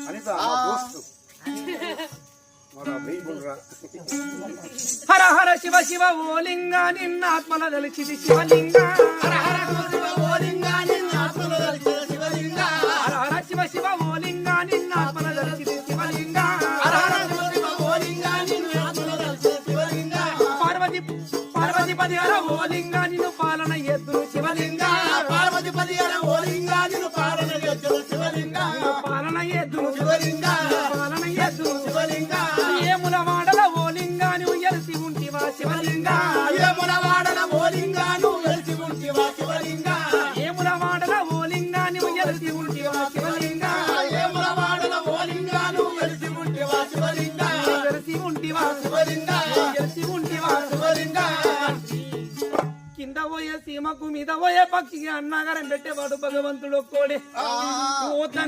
అనిత మా దోస్తు హర హర శివ శివ ఓ లింగ నిన్న ఆత్మల దలిచిది శివలింగ హర హర శివ ఓ లింగ నిన్న ఆత్మల దలిచిది శివలింగ హర హర శివ శివ ఓ లింగ నిన్న ఆత్మల దలిచిది శివలింగ హర హర శివ ఓ లింగ నిన్న ఆత్మల దలిచిది శివలింగ పార్వతిపతి హర ఓ లింగ నిన్ను పాలన ఎద్దును శివలింగ పార్వతిపతి హర ఓ లింగ నిన్ను పాలన ఎద్దును శివలింగ పాలన ఎద్దును శివలింగ పాలన ఎద్దును శివలింగ ఏముల వాడల ఓ లింగ నువ్వు ఎలిసి ఉంటివా శివలింగ ఏముల వాడల ఓ లింగ నువ్వు ఎలిసి ఉంటివా శివలింగ ఏముల వాడల ఓ లింగ నువ్వు ఎలిసి ఉంటివా శివలింగ ఏముల వాడల ఓ లింగ నువ్వు ఎలిసి ఉంటివా శివలింగ ఎలిసి ఉంటివా శివలింగ ఎలిసి ఉంటివా శివలింగ కింద పోయే సీమకు మీద పోయే పక్షికి అన్నగారం పెట్టేవాడు భగవంతుడు ఒక్కోడే